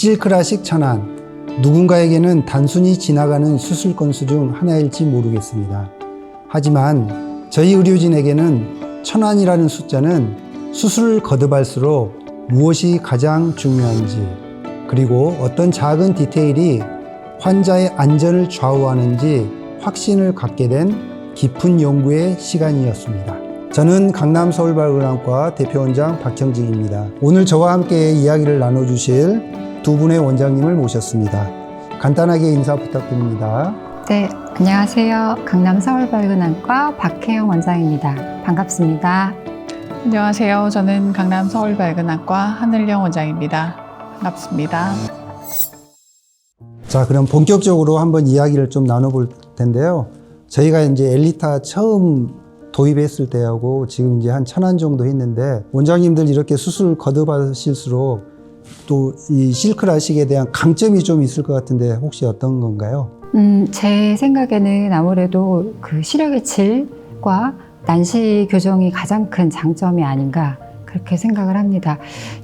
실크라식 천안, 누군가에게는 단순히 지나가는 수술 건수 중 하나일지 모르겠습니다. 하지만 저희 의료진에게는 천안이라는 숫자는 수술을 거듭할수록 무엇이 가장 중요한지, 그리고 어떤 작은 디테일이 환자의 안전을 좌우하는지 확신을 갖게 된 깊은 연구의 시간이었습니다. 저는 강남서울발근암과 대표원장 박형직입니다. 오늘 저와 함께 이야기를 나눠주실 두 분의 원장님을 모셨습니다. 간단하게 인사 부탁드립니다. 네, 안녕하세요. 강남서울발근암과 박혜영 원장입니다. 반갑습니다. 안녕하세요. 저는 강남서울발근암과 한을영 원장입니다. 반갑습니다. 자, 그럼 본격적으로 한번 이야기를 좀 나눠볼 텐데요. 저희가 이제 엘리타 처음 도입했을 때하고 지금 이제 한 1000안 정도 했는데, 원장님들 이렇게 수술 거듭하실수록 또 이 실크라식에 대한 강점이 좀 있을 것 같은데 혹시 어떤 건가요? 제 생각에는 아무래도 그 시력의 질과 난시 교정이 가장 큰 장점이 아닌가 그렇게 생각을 합니다.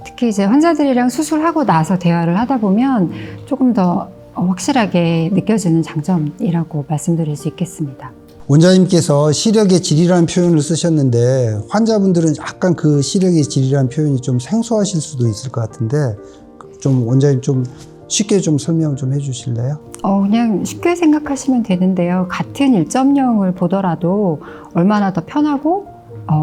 특히 이제 환자들이랑 수술하고 나서 대화를 하다 보면 조금 더 확실하게 느껴지는 장점이라고 말씀드릴 수 있겠습니다. 원장님께서 시력의 질이라는 표현을 쓰셨는데 환자분들은 약간 그 시력의 질이라는 표현이 좀 생소하실 수도 있을 것 같은데 좀 원장님 좀 쉽게 좀 설명 좀 해주실래요? 그냥 쉽게 생각하시면 되는데요. 같은 1.0을 보더라도 얼마나 더 편하고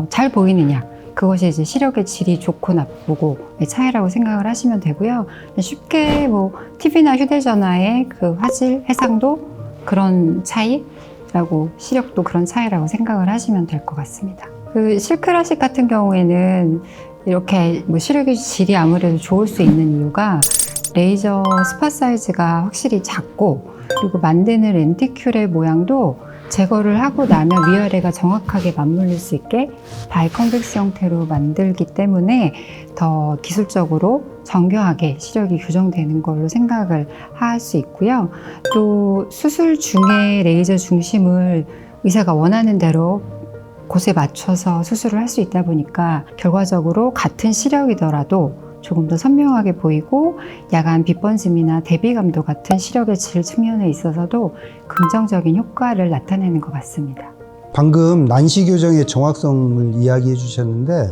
잘 보이느냐, 그것이 이제 시력의 질이 좋고 나쁘고의 차이라고 생각을 하시면 되고요. 쉽게 뭐 TV나 휴대전화의 그 화질, 해상도 그런 차이라고, 시력도 그런 차이라고 생각을 하시면 될 것 같습니다. 그 실크라식 같은 경우에는 이렇게 뭐 시력의 질이 아무래도 좋을 수 있는 이유가 레이저 스팟 사이즈가 확실히 작고, 그리고 만드는 렌티큘의 모양도 제거를 하고 나면 위아래가 정확하게 맞물릴 수 있게 바이컨벡스 형태로 만들기 때문에 더 기술적으로 정교하게 시력이 교정되는 걸로 생각을 할 수 있고요. 또 수술 중에 레이저 중심을 의사가 원하는 대로 곳에 맞춰서 수술을 할 수 있다 보니까 결과적으로 같은 시력이더라도 조금 더 선명하게 보이고 야간 빛번짐이나 대비감도 같은 시력의 질 측면에 있어서도 긍정적인 효과를 나타내는 것 같습니다. 방금 난시 교정의 정확성을 이야기해 주셨는데,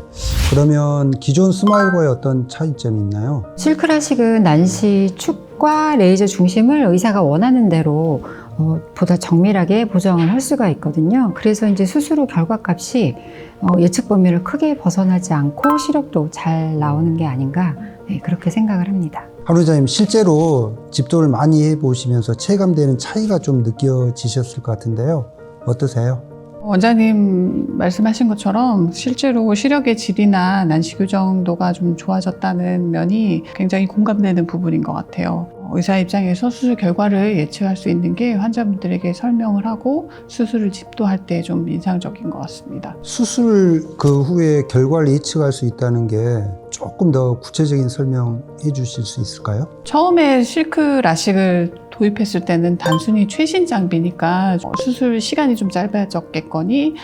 그러면 기존 스마일과의 어떤 차이점이 있나요? 실크라식은 난시 축과 레이저 중심을 의사가 원하는 대로 보다 정밀하게 보정을 할 수가 있거든요. 그래서 이제 수술 후 결과값이 예측 범위를 크게 벗어나지 않고 시력도 잘 나오는 게 아닌가, 그렇게 생각을 합니다. 한 원장님, 실제로 집도를 많이 해보시면서 체감되는 차이가 좀 느껴지셨을 것 같은데요. 어떠세요? 원장님 말씀하신 것처럼 실제로 시력의 질이나 난시 교정도가 좀 좋아졌다는 면이 굉장히 공감되는 부분인 것 같아요. 의사 입장에서 수술 결과를 예측할 수 있는 게 환자분들에게 설명을 하고 수술을 집도할 때 좀 인상적인 것 같습니다. 수술 그 후에 결과를 예측할 수 있다는 게 조금 더 구체적인 설명해 주실 수 있을까요? 처음에 실크라식을 도입했을 때는 단순히 최신 장비니까 수술 시간이 좀 짧아졌겠거니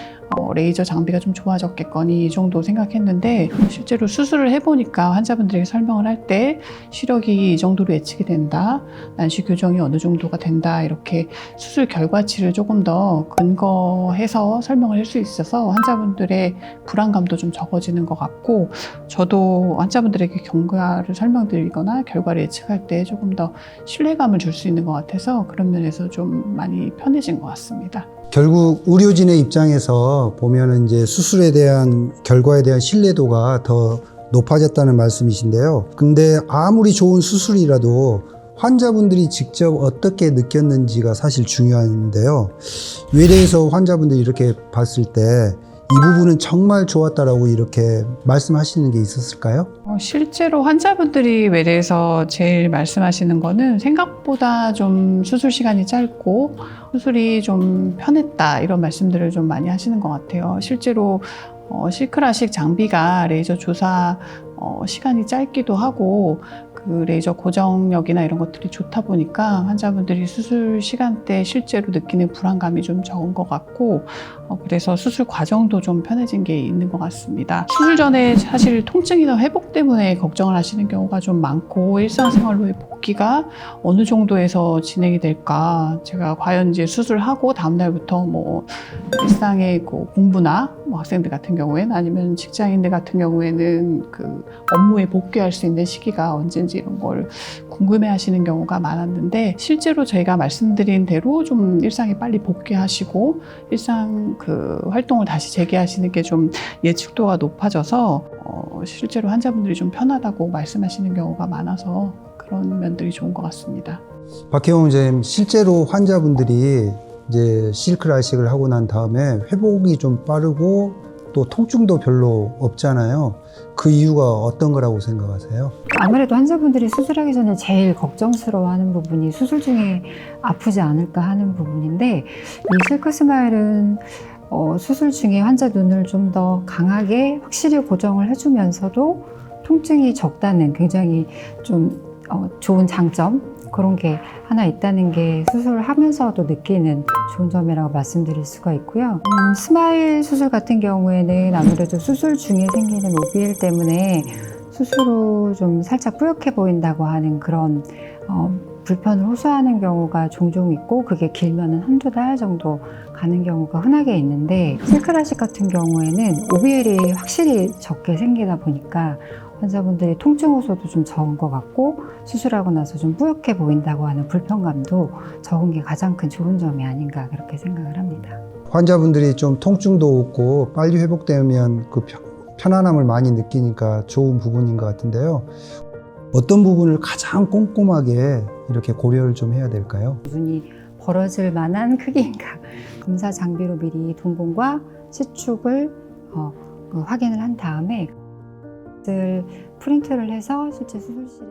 레이저 장비가 좀 좋아졌겠거니 이 정도 생각했는데, 실제로 수술을 해보니까 환자분들에게 설명을 할 때 시력이 이 정도로 예측이 된다, 난시 교정이 어느 정도가 된다, 이렇게 수술 결과치를 조금 더 근거해서 설명을 할 수 있어서 환자분들의 불안감도 좀 적어지는 것 같고, 저도 환자분들에게 경과를 설명드리거나 결과를 예측할 때 조금 더 신뢰감을 줄 수 있는 것 같아서 그런 면에서 좀 많이 편해진 것 같습니다. 결국 의료진의 입장에서 보면은 이제 수술에 대한 결과에 대한 신뢰도가 더 높아졌다는 말씀이신데요. 근데 아무리 좋은 수술이라도 환자분들이 직접 어떻게 느꼈는지가 사실 중요한데요. 외래에서 환자분들이 이렇게 봤을 때 이 부분은 정말 좋았다라고 이렇게 말씀하시는 게 있었을까요? 실제로 환자분들이 외래에서 제일 말씀하시는 거는 생각보다 좀 수술 시간이 짧고 수술이 좀 편했다, 이런 말씀들을 좀 많이 하시는 것 같아요. 실제로 실크라식 장비가 레이저 조사 시간이 짧기도 하고, 그 그 레이저 고정력이나 이런 것들이 좋다 보니까 환자분들이 수술 시간대 실제로 느끼는 불안감이 좀 적은 것 같고 그래서 수술 과정도 좀 편해진 게 있는 것 같습니다. 수술 전에 사실 통증이나 회복 때문에 걱정을 하시는 경우가 좀 많고 일상생활로의 복귀가 어느 정도에서 진행이 될까, 제가 과연 이제 수술하고 다음날부터 뭐 일상의 공부나 뭐 학생들 같은 경우에는 아니면 직장인들 같은 경우에는 그 업무에 복귀할 수 있는 시기가 언제인지 이런 걸 궁금해 하시는 경우가 많았는데, 실제로 저희가 말씀드린 대로 좀 일상에 빨리 복귀하시고 일상 그 활동을 다시 재개하시는 게 좀 예측도가 높아져서 실제로 환자분들이 좀 편하다고 말씀하시는 경우가 많아서 그런 면들이 좋은 것 같습니다. 박혜영 원장님, 실제로 환자분들이 이제 실크 라식을 하고 난 다음에 회복이 좀 빠르고 또 통증도 별로 없잖아요. 그 이유가 어떤 거라고 생각하세요? 아무래도 환자분들이 수술하기 전에 제일 걱정스러워하는 부분이 수술 중에 아프지 않을까 하는 부분인데, 이 실크 스마일은 수술 중에 환자 눈을 좀 더 강하게 확실히 고정을 해주면서도 통증이 적다는 굉장히 좀 좋은 장점, 그런 게 하나 있다는 게 수술을 하면서도 느끼는 좋은 점이라고 말씀드릴 수가 있고요. 스마일 수술 같은 경우에는 아무래도 수술 중에 생기는 OBL 때문에 수술 후 좀 살짝 뿌옇게 보인다고 하는 그런 불편을 호소하는 경우가 종종 있고, 그게 길면은 한두 달 정도 가는 경우가 흔하게 있는데, 실크 라식 같은 경우에는 OBL이 확실히 적게 생기다 보니까 환자분들이 통증 호소도 좀 적은 것 같고, 수술하고 나서 좀 뿌옇게 보인다고 하는 불편감도 적은 게 가장 큰 좋은 점이 아닌가, 그렇게 생각을 합니다. 환자분들이 좀 통증도 없고 빨리 회복되면 그 편안함을 많이 느끼니까 좋은 부분인 것 같은데요. 어떤 부분을 가장 꼼꼼하게 이렇게 고려를 좀 해야 될까요? 눈이 벌어질 만한 크기인가, 검사 장비로 미리 동공과 시축을 확인을 한 다음에 프린트를 해서 실제 수술실에